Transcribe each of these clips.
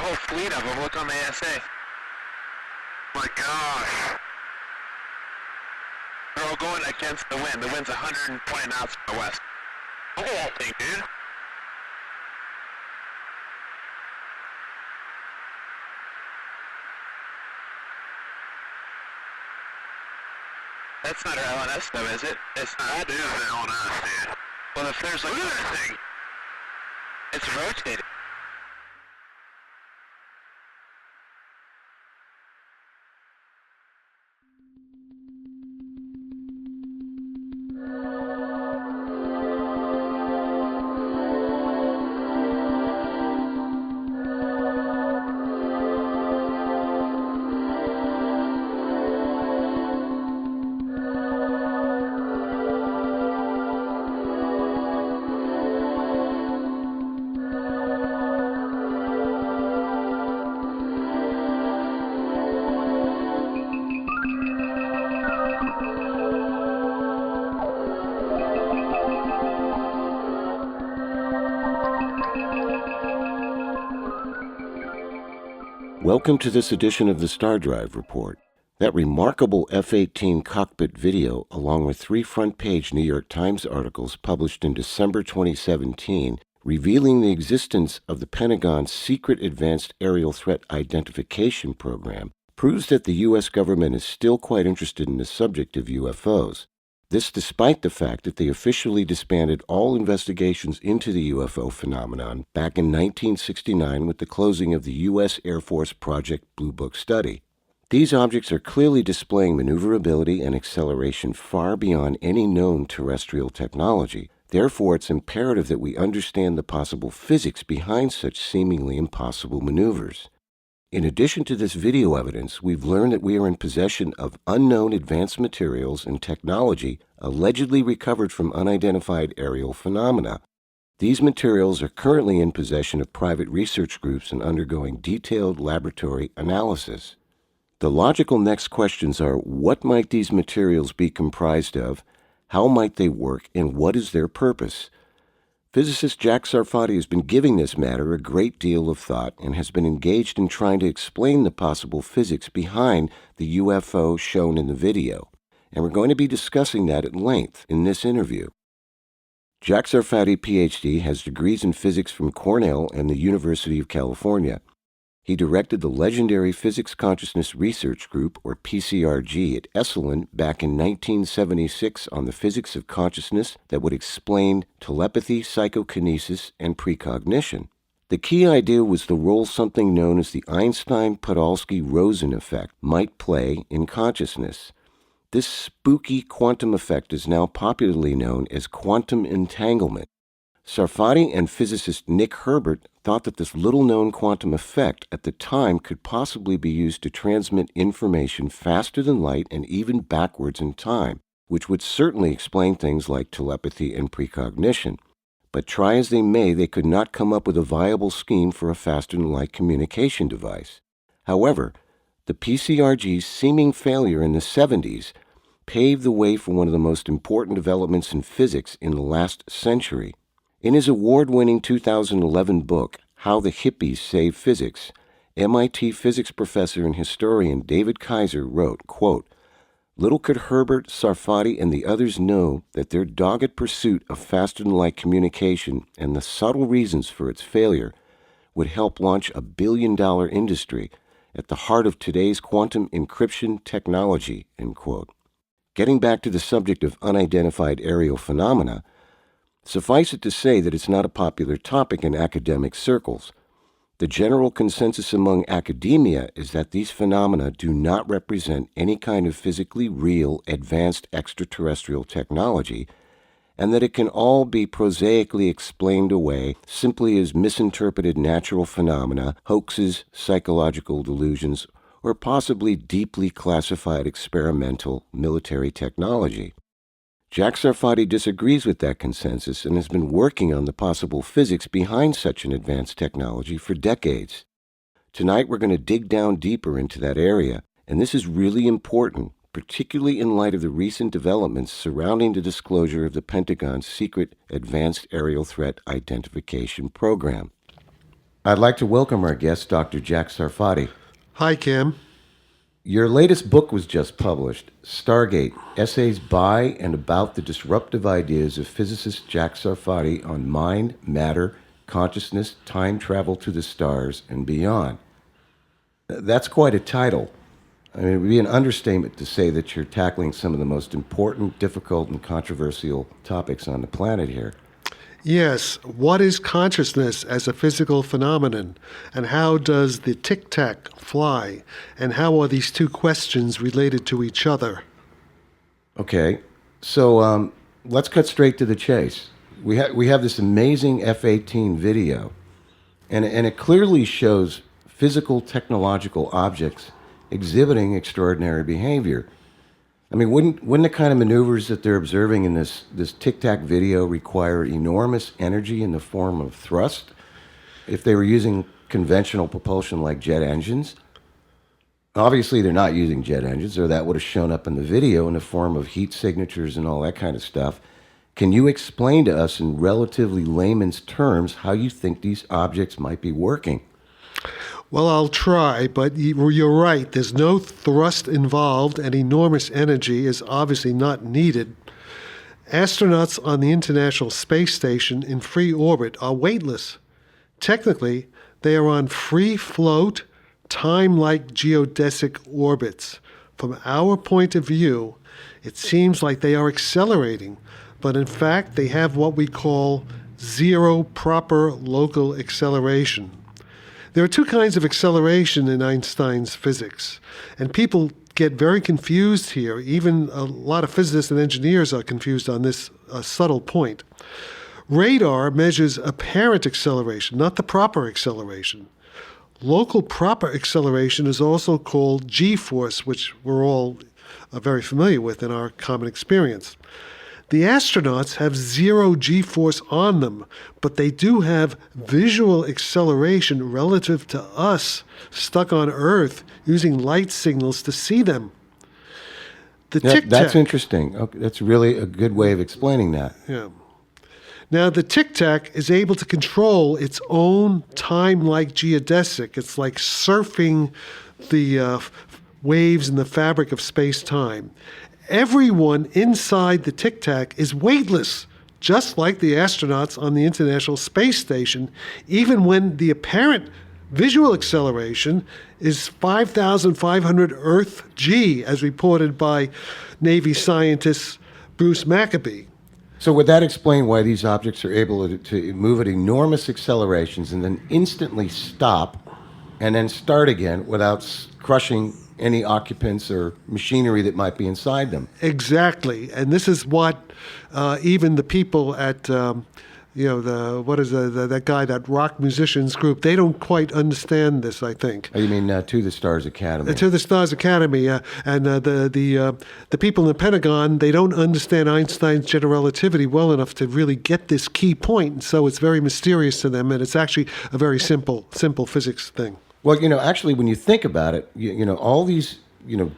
whole fleet of them. Look on the ASA. My gosh. They're all going against the wind. The wind's 120 knots from the west. Look at that thing, dude. That's not our LNS though, is it? It's not. That is an LNS, dude. Well, if there's like... Look at that thing. It's rotating. Welcome to this edition of the Star Drive Report. That remarkable F-18 cockpit video, along with 3 front-page New York Times articles published in December 2017, revealing the existence of the Pentagon's secret Advanced Aerial Threat Identification program, proves that the U.S. government is still quite interested in the subject of UFOs. This despite the fact that they officially disbanded all investigations into the UFO phenomenon back in 1969 with the closing of the U.S. Air Force Project Blue Book study. These objects are clearly displaying maneuverability and acceleration far beyond any known terrestrial technology. Therefore, it's imperative that we understand the possible physics behind such seemingly impossible maneuvers. In addition to this video evidence, we've learned that we are in possession of unknown advanced materials and technology allegedly recovered from unidentified aerial phenomena. These materials are currently in possession of private research groups and undergoing detailed laboratory analysis. The logical next questions are, what might these materials be comprised of, how might they work, and what is their purpose? Physicist Jack Sarfatti has been giving this matter a great deal of thought and has been engaged in trying to explain the possible physics behind the UFO shown in the video, and we're going to be discussing that at length in this interview. Jack Sarfatti, Ph.D., has degrees in physics from Cornell and the University of California. He directed the legendary Physics Consciousness Research Group, or PCRG, at Esalen back in 1976 on the physics of consciousness that would explain telepathy, psychokinesis, and precognition. The key idea was the role something known as the Einstein-Podolsky-Rosen effect might play in consciousness. This spooky quantum effect is now popularly known as quantum entanglement. Sarfatti and physicist Nick Herbert thought that this little-known quantum effect at the time could possibly be used to transmit information faster than light and even backwards in time, which would certainly explain things like telepathy and precognition. But try as they may, they could not come up with a viable scheme for a faster-than-light communication device. However, the PCRG's seeming failure in the 70s paved the way for one of the most important developments in physics in the last century. In his award-winning 2011 book, How the Hippies Saved Physics, MIT physics professor and historian David Kaiser wrote, quote, "Little could Herbert, Sarfatti, and the others know that their dogged pursuit of faster-than-light communication and the subtle reasons for its failure would help launch a billion-dollar industry at the heart of today's quantum encryption technology," end quote. Getting back to the subject of unidentified aerial phenomena, suffice it to say that it's not a popular topic in academic circles. The general consensus among academia is that these phenomena do not represent any kind of physically real advanced extraterrestrial technology, and that it can all be prosaically explained away simply as misinterpreted natural phenomena, hoaxes, psychological delusions, or possibly deeply classified experimental military technology. Jack Sarfatti disagrees with that consensus and has been working on the possible physics behind such an advanced technology for decades. Tonight we're going to dig down deeper into that area, and this is really important, particularly in light of the recent developments surrounding the disclosure of the Pentagon's secret Advanced Aerial Threat Identification program. I'd like to welcome our guest, Dr. Jack Sarfatti. Hi, Kim. Your latest book was just published, Stargate, Essays by and about the disruptive ideas of physicist Jack Sarfatti on mind, matter, consciousness, time travel to the stars, and beyond. That's quite a title. I mean, it would be an understatement to say that you're tackling some of the most important, difficult, and controversial topics on the planet here. Yes, what is consciousness as a physical phenomenon? And how does the Tic Tac fly? And how are these two questions related to each other? Okay, so let's cut straight to the chase. We have this amazing F-18 video, and it clearly shows physical technological objects exhibiting extraordinary behavior. I mean, wouldn't the kind of maneuvers that they're observing in this Tic Tac video require enormous energy in the form of thrust if they were using conventional propulsion like jet engines? Obviously, they're not using jet engines, or that would have shown up in the video in the form of heat signatures and all that kind of stuff. Can you explain to us in relatively layman's terms how you think these objects might be working? Well, I'll try, but you're right. There's no thrust involved, and enormous energy is obviously not needed. Astronauts on the International Space Station in free orbit are weightless. Technically, they are on free float, time-like geodesic orbits. From our point of view, it seems like they are accelerating, but in fact, they have what we call zero proper local acceleration. There are two kinds of acceleration in Einstein's physics, and people get very confused here. Even a lot of physicists and engineers are confused on this subtle point. Radar measures apparent acceleration, not the proper acceleration. Local proper acceleration is also called g-force, which we're all very familiar with in our common experience. The astronauts have zero g-force on them, but they do have visual acceleration relative to us stuck on Earth using light signals to see them. That's interesting. Okay, that's really a good way of explaining that. Yeah. Now, the Tic Tac is able to control its own time-like geodesic. It's like surfing the waves in the fabric of space-time. Everyone inside the Tic Tac is weightless, just like the astronauts on the International Space Station, even when the apparent visual acceleration is 5,500 Earth G, as reported by Navy scientist Bruce Maccabee. So would that explain why these objects are able to move at enormous accelerations and then instantly stop and then start again without crushing any occupants or machinery that might be inside them? Exactly, and this is what even the people at that guy, that rock musicians group, they don't quite understand this, I think. Oh, you mean To the Stars Academy? To the Stars Academy, and the people in the Pentagon, they don't understand Einstein's general relativity well enough to really get this key point, and so it's very mysterious to them, and it's actually a very simple physics thing. Well, actually, when you think about it, all these,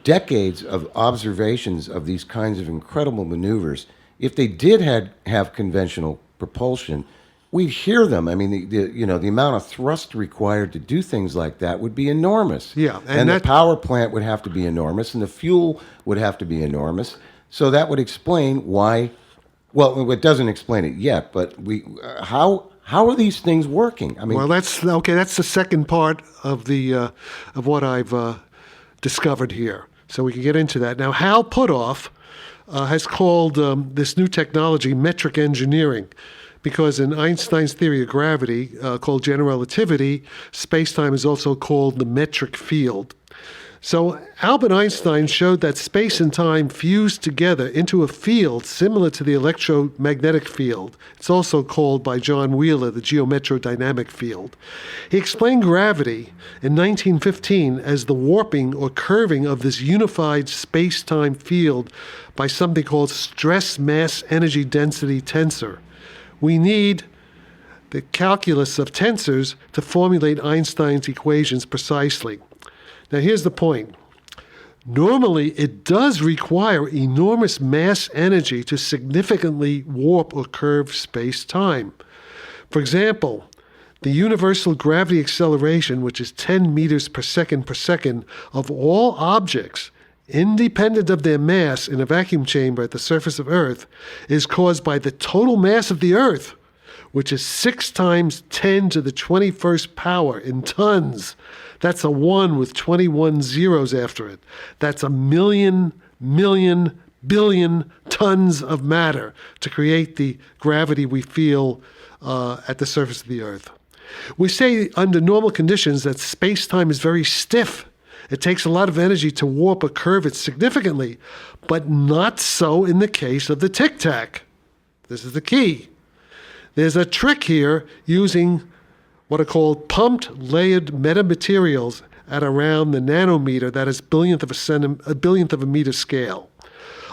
decades of observations of these kinds of incredible maneuvers, if they did have conventional propulsion, we'd hear them. I mean, the amount of thrust required to do things like that would be enormous. Yeah, and the power plant would have to be enormous, and the fuel would have to be enormous. So that would explain why. Well, it doesn't explain it yet, but how are these things working? I mean, well, that's okay. That's the second part of of what I've discovered here. So we can get into that now. Hal Puthoff has called this new technology metric engineering, because in Einstein's theory of gravity, called general relativity, space-time is also called the metric field. So Albert Einstein showed that space and time fused together into a field similar to the electromagnetic field. It's also called by John Wheeler the geometrodynamic field. He explained gravity in 1915 as the warping or curving of this unified space-time field by something called stress mass energy density tensor. We need the calculus of tensors to formulate Einstein's equations precisely. Now, here's the point. Normally, it does require enormous mass energy to significantly warp or curve space-time. For example, the universal gravity acceleration, which is 10 meters per second of all objects, independent of their mass in a vacuum chamber at the surface of Earth, is caused by the total mass of the Earth, which is 6 times 10 to the 21st power in tons. That's a 1 with 21 zeros after it. That's a million billion tons of matter to create the gravity we feel at the surface of the Earth. We say under normal conditions that space-time is very stiff. It takes a lot of energy to warp or curve it significantly, but not so in the case of the Tic Tac. This is the key. There's a trick here using what are called pumped layered metamaterials at around the nanometer, that is a billionth of a meter scale.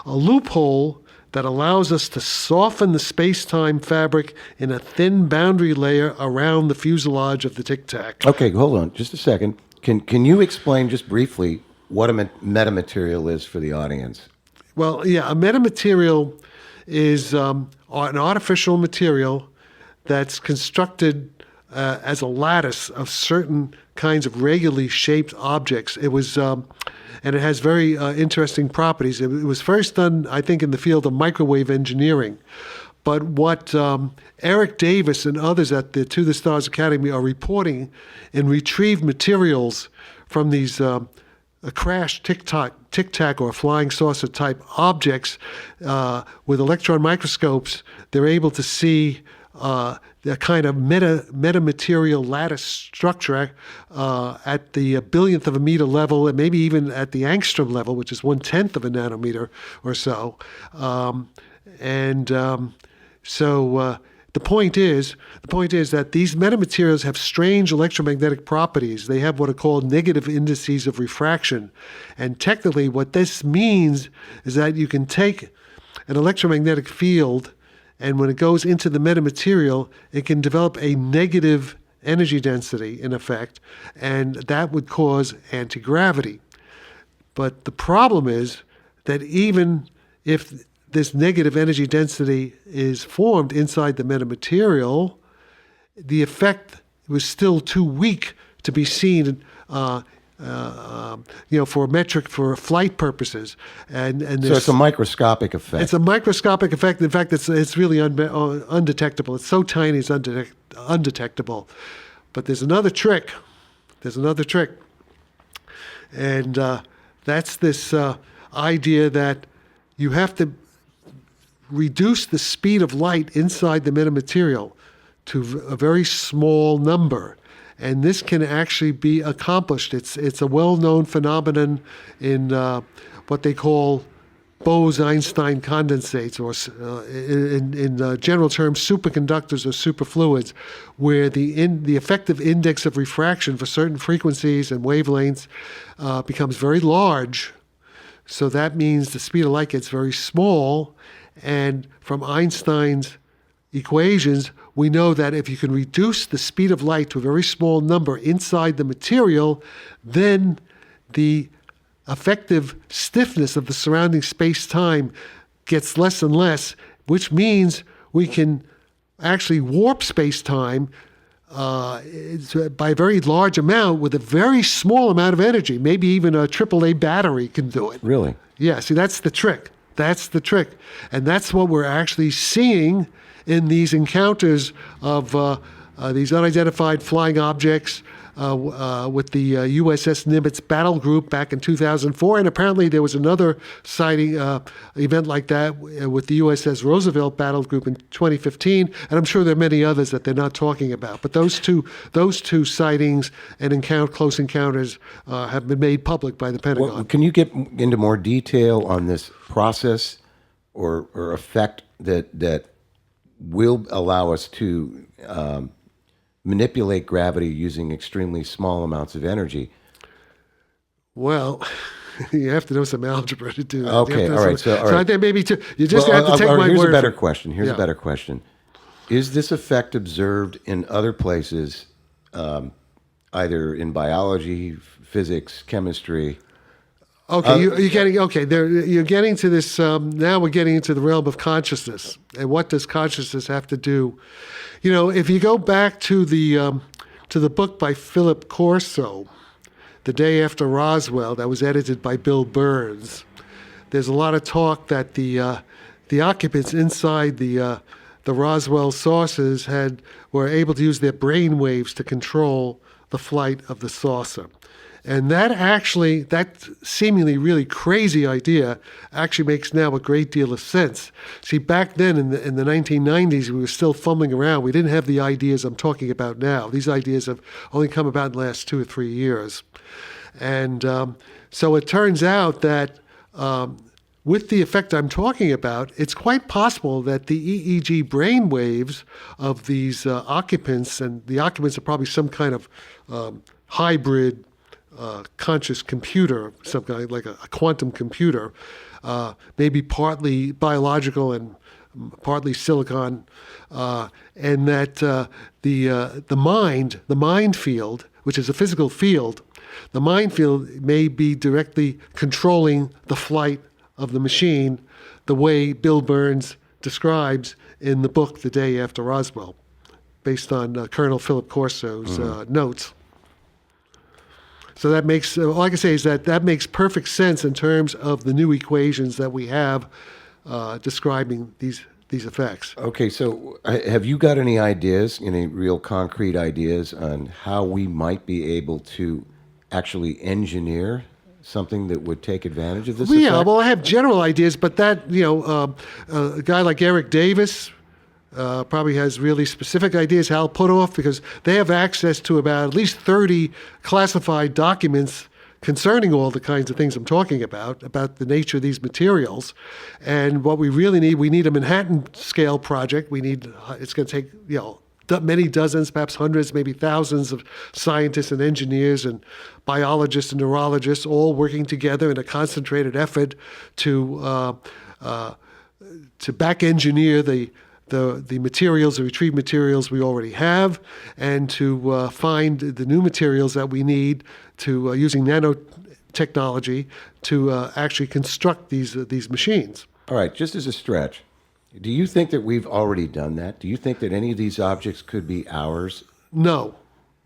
A loophole that allows us to soften the space-time fabric in a thin boundary layer around the fuselage of the Tic Tac. Okay, hold on just a second. Can you explain just briefly what a metamaterial is for the audience? Well, yeah, a metamaterial is an artificial material that's constructed as a lattice of certain kinds of regularly shaped objects. It was, and it has very interesting properties. It was first done, I think, in the field of microwave engineering. But what Eric Davis and others at the To the Stars Academy are reporting in retrieved materials from these crashed Tic Tac or flying saucer type objects with electron microscopes, they're able to see the kind of metamaterial lattice structure at the billionth of a meter level, and maybe even at the angstrom level, which is 1/10 of a nanometer or so. So the point is that these metamaterials have strange electromagnetic properties. They have what are called negative indices of refraction. And technically what this means is that you can take an electromagnetic field, and when it goes into the metamaterial, it can develop a negative energy density, in effect, and that would cause anti-gravity. But the problem is that even if this negative energy density is formed inside the metamaterial, the effect was still too weak to be seen, for flight purposes. And so it's a microscopic effect. It's a microscopic effect. In fact, it's really undetectable. It's so tiny, it's undetectable. But there's another trick. And that's this idea that you have to reduce the speed of light inside the metamaterial to a very small number. And this can actually be accomplished. It's a well-known phenomenon in what they call Bose-Einstein condensates, or in general terms, superconductors or superfluids, where the effective index of refraction for certain frequencies and wavelengths becomes very large. So that means the speed of light gets very small. And from Einstein's equations, we know that if you can reduce the speed of light to a very small number inside the material, then the effective stiffness of the surrounding space-time gets less and less, which means we can actually warp space-time by a very large amount with a very small amount of energy. Maybe even a AAA battery can do it. Really? Yeah, see, that's the trick. And that's what we're actually seeing in these encounters of these unidentified flying objects with the USS Nimitz battle group back in 2004. And apparently there was another sighting event like that with the USS Roosevelt battle group in 2015. And I'm sure there are many others that they're not talking about. But those two sightings and close encounters have been made public by the Pentagon. Well, can you get into more detail on this process or effect that will allow us to manipulate gravity using extremely small amounts of energy? Well, you have to know some algebra to do that. Okay, all right. So I think maybe you just have to take my word. Here's a better question. Here's a better question. Is this effect observed in other places, either in biology, physics, chemistry? Okay, you're getting okay. You're getting to this. Now we're getting into the realm of consciousness, and what does consciousness have to do? If you go back to the book by Philip Corso, The Day After Roswell, that was edited by Bill Burns. There's a lot of talk that the occupants inside the Roswell saucers were able to use their brain waves to control the flight of the saucer. And that seemingly really crazy idea actually makes now a great deal of sense. See, back then in the 1990s, we were still fumbling around. We didn't have the ideas I'm talking about now. These ideas have only come about in the last 2 or 3 years. And so it turns out that with the effect I'm talking about, it's quite possible that the EEG brain waves of these occupants, and the occupants are probably some kind of hybrid conscious computer, something like a quantum computer, maybe partly biological and partly silicon, and that the mind field, which is a physical field, the mind field may be directly controlling the flight of the machine, the way Bill Burns describes in the book The Day After Roswell, based on Colonel Philip Corso's notes. So that makes, all I can say is that makes perfect sense in terms of the new equations that we have describing these effects. Okay, so have you got any ideas, any real concrete ideas on how we might be able to actually engineer something that would take advantage of this effect? Yeah, well, I have general ideas, but that, a guy like Eric Davis probably has really specific ideas. Hal Puthoff, because they have access to about at least 30 classified documents concerning all the kinds of things I'm talking about the nature of these materials. And what we really need, we need a Manhattan scale project. It's going to take, many dozens, perhaps hundreds, maybe thousands of scientists and engineers and biologists and neurologists all working together in a concentrated effort to back engineer the materials, the retrieved materials we already have, and to find the new materials that we need to using nanotechnology to actually construct these machines. All right, just as a stretch, do you think that we've already done that? Do you think that any of these objects could be ours? No.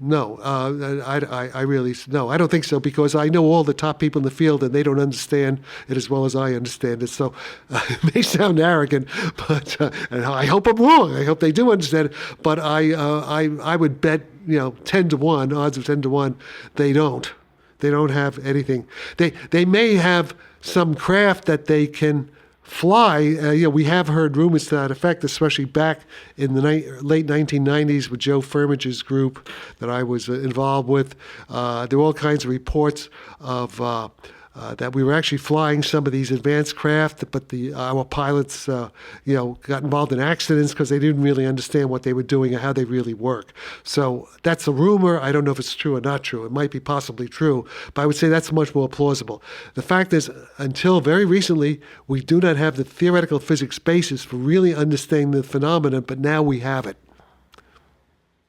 I really no. I don't think so, because I know all the top people in the field, and they don't understand it as well as I understand it. So it may sound arrogant, but and I hope I'm wrong. I hope they do understand it. But I would bet 10 to 1, odds of 10 to 1, they don't. They don't have anything. They may have some craft that they can fly. We have heard rumors to that effect, especially back in the late 1990s with Joe Firmage's group that I was involved with. There were all kinds of reports of that we were actually flying some of these advanced craft, but our pilots, got involved in accidents because they didn't really understand what they were doing and how they really work. So that's a rumor. I don't know if it's true or not true. It might be possibly true, but I would say that's much more plausible. The fact is, until very recently, we do not have the theoretical physics basis for really understanding the phenomenon, but now we have it.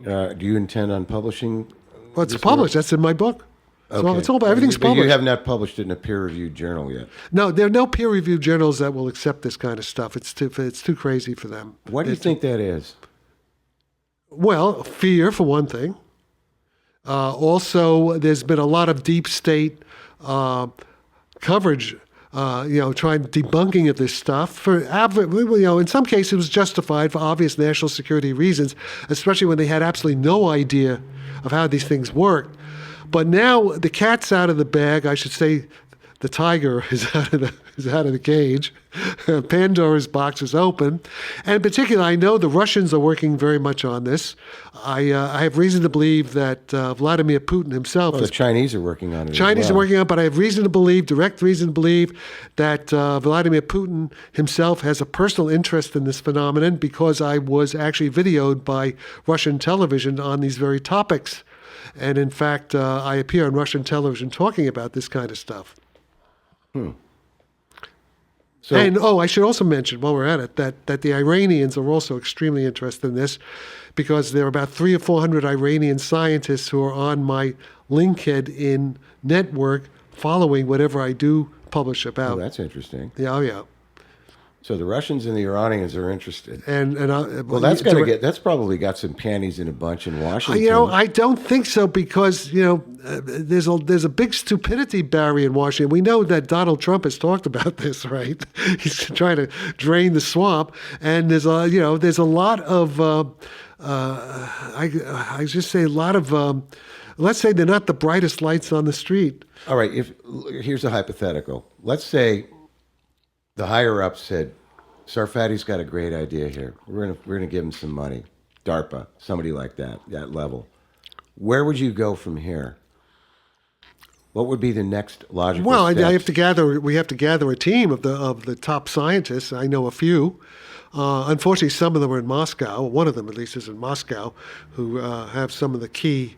Do you intend on publishing? Well, it's published. That's in my book. So it's all, everything's published. But you have not published it in a peer-reviewed journal yet. No, there are no peer-reviewed journals that will accept this kind of stuff. It's too crazy for them. Why do you think that is? Well, fear, for one thing. Also, there's been a lot of deep state coverage, trying debunking of this stuff. In some cases, it was justified for obvious national security reasons, especially when they had absolutely no idea of how these things worked. But now the cat's out of the bag. I should say the tiger is out of the cage. Pandora's box is open. And in particular, I know the Russians are working very much on this. I have reason to believe that Vladimir Putin himself... the Chinese are working on it. Chinese are working on it, but I have direct reason to believe that Vladimir Putin himself has a personal interest in this phenomenon, because I was actually videoed by Russian television on these very topics. And in fact, I appear on Russian television talking about this kind of stuff. So, and I should also mention, while we're at it, that the Iranians are also extremely interested in this, because there are about 300 or 400 Iranian scientists who are on my Linked in network following whatever I do publish Oh, about. that's interesting. Yeah, oh yeah. So the Russians and the Iranians are interested. And Well, that's probably got some panties in a bunch in Washington. I don't think so because there's a big stupidity barrier in Washington. We know that Donald Trump has talked about this, right? He's trying to drain the swamp, and there's a lot of I just say a lot of let's say they're not the brightest lights on the street. All right. Here's a hypothetical. Let's say the higher up said, Sarfatti's got a great idea here. We're gonna give him some money. DARPA, somebody like that level. Where would you go from here? What would be the next logical Well, steps? we have to gather a team of the top scientists. I know a few. Unfortunately, some of them are in Moscow. One of them, at least, is in Moscow, who have some of the key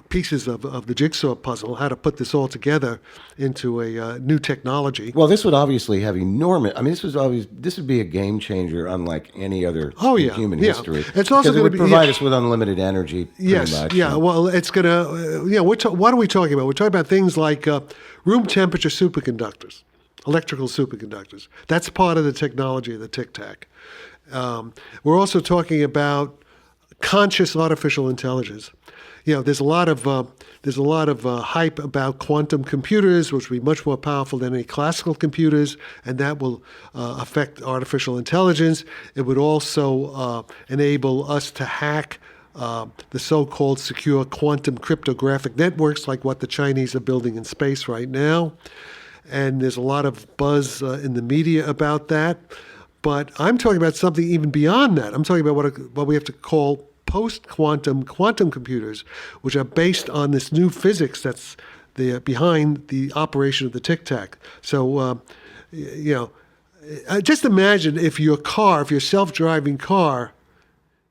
pieces of the jigsaw puzzle, how to put this all together into a new technology. Well, this would obviously have enormous. I mean, this would be a game changer, unlike any other in human history. It's also going to provide us with unlimited energy. Yes, much. yeah. Well, it's going to. What are we talking about? We're talking about things like room temperature superconductors, electrical superconductors. That's part of the technology of the Tic Tac. We're also talking about conscious artificial intelligence. There's a lot of hype about quantum computers, which will be much more powerful than any classical computers, and that will affect artificial intelligence. It would also enable us to hack the so-called secure quantum cryptographic networks, like what the Chinese are building in space right now. And there's a lot of buzz in the media about that. But I'm talking about something even beyond that. I'm talking about what we have to call post-quantum quantum computers, which are based on this new physics that's behind the operation of the Tic Tac. So, just imagine if your self-driving car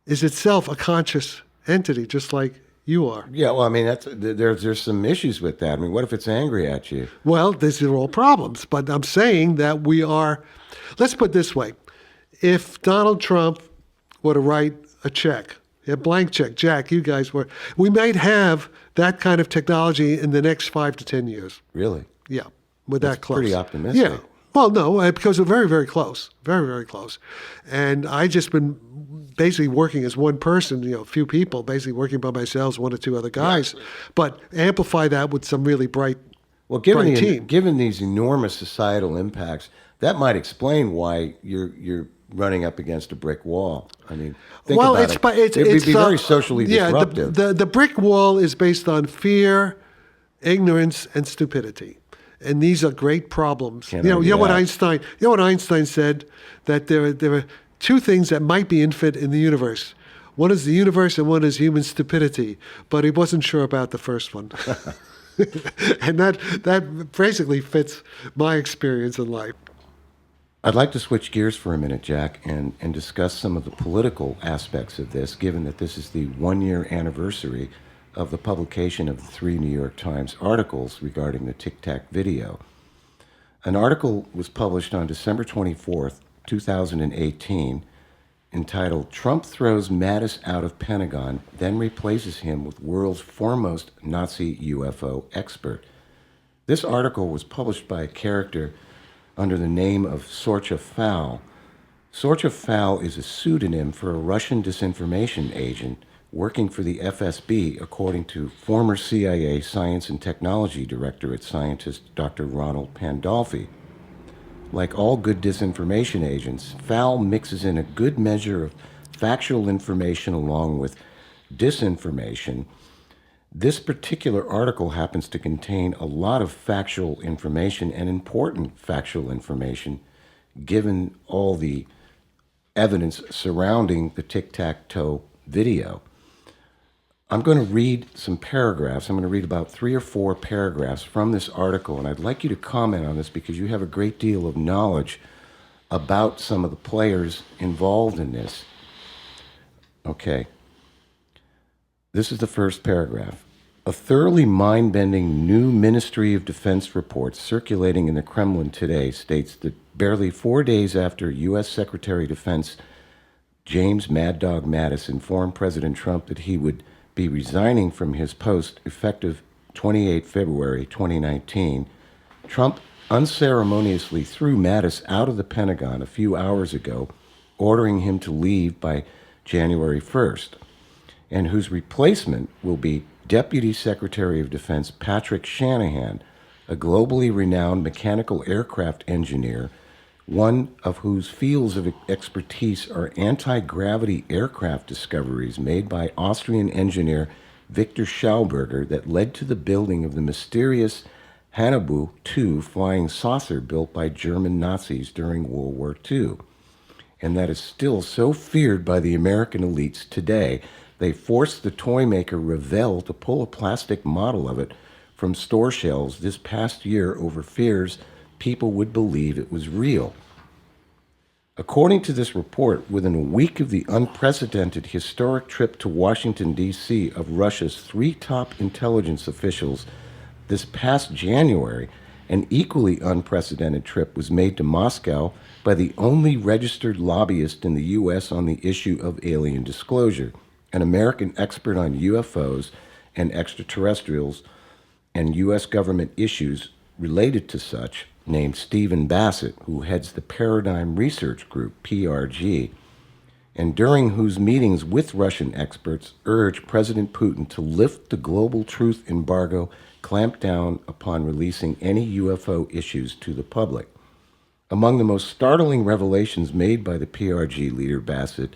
is itself a conscious entity, just like you are. Yeah, well, I mean, there's some issues with that. I mean, what if it's angry at you? Well, these are all problems. But I'm saying that let's put it this way. If Donald Trump were to write a check, a blank check, Jack, we might have that kind of technology in the next 5 to 10 years. Really? Yeah, that close. Pretty optimistic. Yeah. Well, no, because we're very, very close. Very, very close. And I just been basically working as one person, a few people, basically working by myself, one or two other guys. Yeah. But amplify that with some really bright team. Given these enormous societal impacts, that might explain why you're running up against a brick wall. I mean, think about it. It would be very socially disruptive. The brick wall is based on fear, ignorance, and stupidity. And these are great problems. What Einstein said, that there are two things that might be infinite in the universe. One is the universe and one is human stupidity. But he wasn't sure about the first one. And that basically fits my experience in life. I'd like to switch gears for a minute, Jack, and discuss some of the political aspects of this, given that this is the 1-year anniversary of the publication of the 3 New York Times articles regarding the Tic Tac video. An article was published on December 24th, 2018, entitled "Trump Throws Mattis Out of Pentagon, Then Replaces Him with World's Foremost Nazi UFO Expert." This article was published by a character under the name of Sorcha Fowl. Sorcha Fowl is a pseudonym for a Russian disinformation agent working for the FSB, according to former CIA Science and Technology Directorate scientist Dr. Ronald Pandolfi. Like all good disinformation agents, Fowl mixes in a good measure of factual information along with disinformation. This particular article happens to contain a lot of factual information and important factual information, given all the evidence surrounding the tic-tac-toe video. I'm going to read some paragraphs. I'm going to read about 3 or 4 paragraphs from this article, and I'd like you to comment on this because you have a great deal of knowledge about some of the players involved in this. Okay. This is the first paragraph. A thoroughly mind-bending new Ministry of Defense report circulating in the Kremlin today states that barely 4 days after U.S. Secretary of Defense James Mad Dog Mattis informed President Trump that he would be resigning from his post effective 28 February 2019, Trump unceremoniously threw Mattis out of the Pentagon a few hours ago, ordering him to leave by January 1st, and whose replacement will be Deputy Secretary of Defense Patrick Shanahan, a globally renowned mechanical aircraft engineer, one of whose fields of expertise are anti-gravity aircraft discoveries made by Austrian engineer Victor Schauberger that led to the building of the mysterious Haunebu 2 flying saucer built by German Nazis during World War II, and that is still so feared by the American elites today, they forced the toy maker Revell to pull a plastic model of it from store shelves this past year over fears people would believe it was real. According to this report, within a week of the unprecedented historic trip to Washington, D.C. of Russia's 3 top intelligence officials this past January, an equally unprecedented trip was made to Moscow by the only registered lobbyist in the U.S. on the issue of alien disclosure, an American expert on UFOs and extraterrestrials and U.S. government issues related to such, named Stephen Bassett, who heads the Paradigm Research Group, PRG, and during whose meetings with Russian experts urged President Putin to lift the global truth embargo, clamp down upon releasing any UFO issues to the public. Among the most startling revelations made by the PRG leader Bassett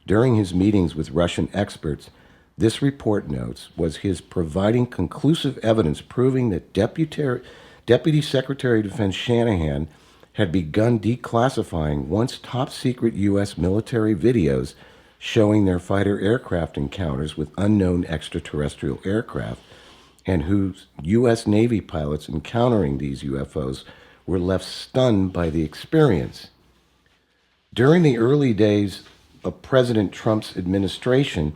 during his meetings with Russian experts, this report notes, was his providing conclusive evidence proving that Deputy Secretary of Defense Shanahan had begun declassifying once top-secret U.S. military videos showing their fighter aircraft encounters with unknown extraterrestrial aircraft, and whose U.S. Navy pilots encountering these UFOs were left stunned by the experience. During the early days of President Trump's administration,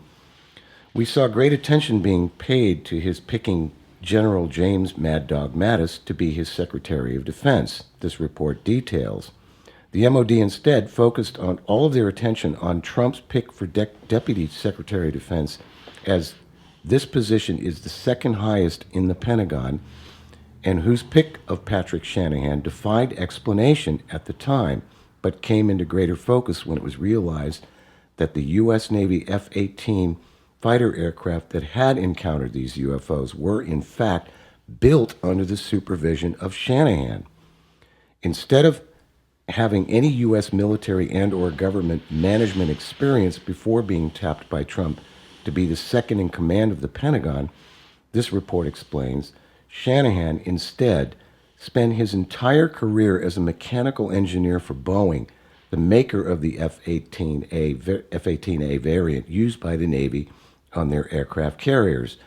we saw great attention being paid to his picking General James Mad Dog Mattis to be his Secretary of Defense, this report details. The MOD instead focused on all of their attention on Trump's pick for Deputy Secretary of Defense, as this position is the second highest in the Pentagon, and whose pick of Patrick Shanahan defied explanation at the time, but came into greater focus when it was realized that the U.S. Navy F-18 fighter aircraft that had encountered these UFOs were, in fact, built under the supervision of Shanahan. Instead of having any U.S. military and or government management experience before being tapped by Trump to be the second in command of the Pentagon, this report explains, Shanahan instead spent his entire career as a mechanical engineer for Boeing, the maker of the F-18A variant used by the Navy on their aircraft carriers,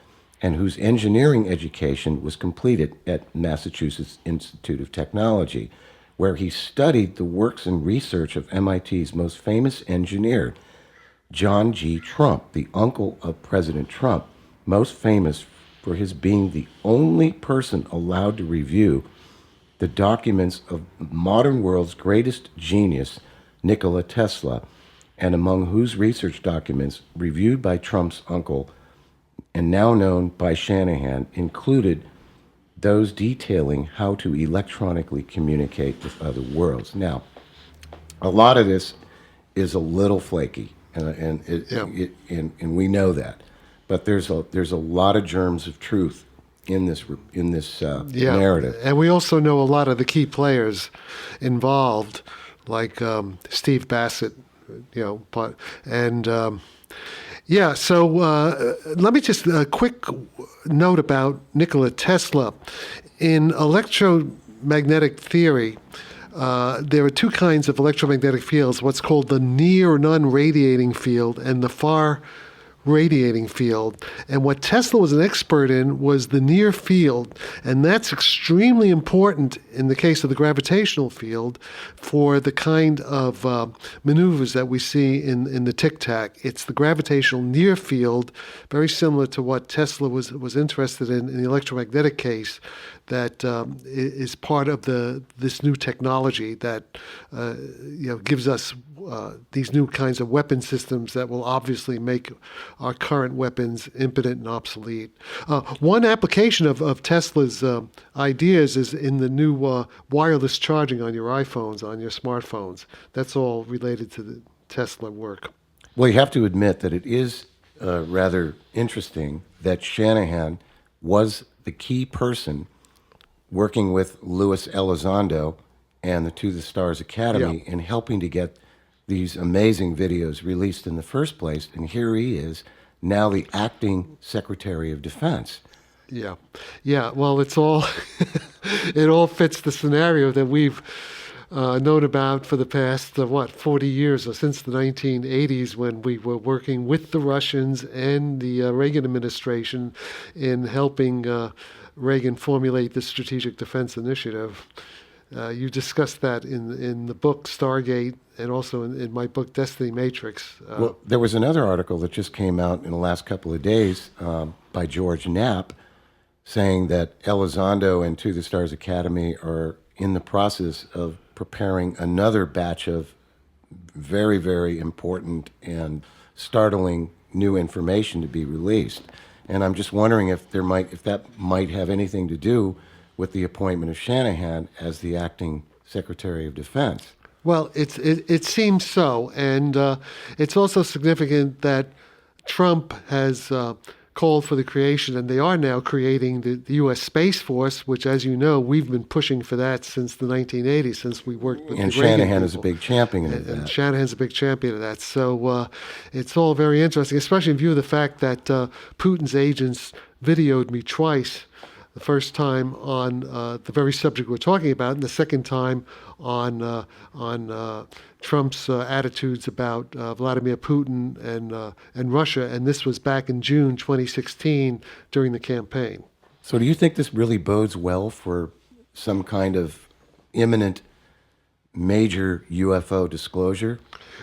and whose engineering education was completed at Massachusetts Institute of Technology, where he studied the works and research of MIT's most famous engineer, John G. Trump, the uncle of President Trump, most famous for his being the only person allowed to review the documents of the modern world's greatest genius, Nikola Tesla, and among whose research documents, reviewed by Trump's uncle and now known by Shanahan, included those detailing how to electronically communicate with other worlds. Now, a lot of this is a little flaky, and we know that, but there's a lot of germs of truth in this narrative. And we also know a lot of the key players involved, like Steve Bassett, so let me just a quick note about Nikola Tesla. In electromagnetic theory, there are 2 kinds of electromagnetic fields, what's called the near non-radiating field and the far radiating field. And what Tesla was an expert in was the near field, and that's extremely important in the case of the gravitational field for the kind of maneuvers that we see in the Tic Tac. It's the gravitational near field, very similar to what Tesla was interested in the electromagnetic case, that is part of this new technology that gives us these new kinds of weapon systems that will obviously make our current weapons impotent and obsolete. One application of Tesla's ideas is in the new wireless charging on your iPhones, on your smartphones. That's all related to the Tesla work. Well, you have to admit that it is rather interesting that Shanahan was the key person working with Luis Elizondo and the To the Stars Academy in helping to get these amazing videos released in the first place. And here he is, now the acting Secretary of Defense. Yeah. Well, it's all it all fits the scenario that we've known about for the past 40 years, or since the 1980s, when we were working with the Russians and the Reagan administration in helping Reagan formulate the Strategic Defense Initiative. You discussed that in the book Stargate, and also in my book Destiny Matrix. Well, there was another article that just came out in the last couple of days by George Knapp, saying that Elizondo and To the Stars Academy are in the process of preparing another batch of very, very important and startling new information to be released. And I'm just wondering if that might have anything to do with the appointment of Shanahan as the acting Secretary of Defense. Well, it seems so, and it's also significant that Trump has called for the creation, and they are now creating the U.S. Space Force, which, as you know, we've been pushing for that since the 1980s, since we worked with and the Reagan Shanahan people. is a big champion of that. And Shanahan's a big champion of that. So it's all very interesting, especially in view of the fact that Putin's agents videoed me twice. The first time on the very subject we're talking about, and the second time on Trump's attitudes about Vladimir Putin and Russia, and this was back in June 2016 during the campaign. So do you think this really bodes well for some kind of imminent major UFO disclosure?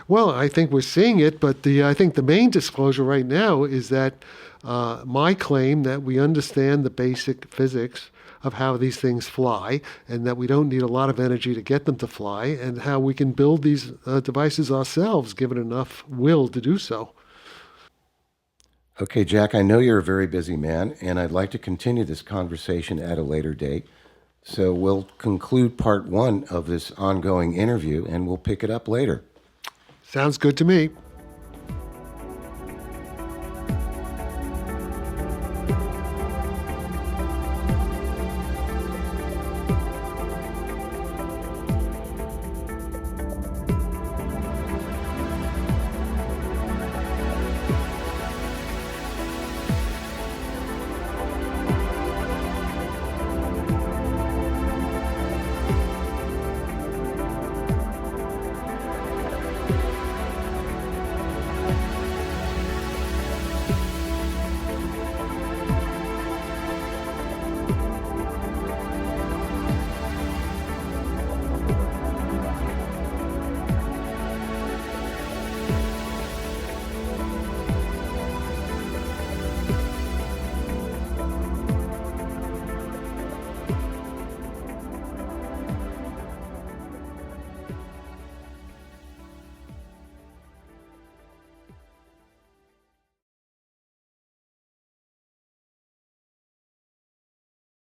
Well, I think we're seeing it, but I think the main disclosure right now is that my claim that we understand the basic physics of how these things fly, and that we don't need a lot of energy to get them to fly, and how we can build these devices ourselves, given enough will to do so. Okay, Jack, I know you're a very busy man, and I'd like to continue this conversation at a later date. So we'll conclude part one of this ongoing interview, and we'll pick it up later. Sounds good to me.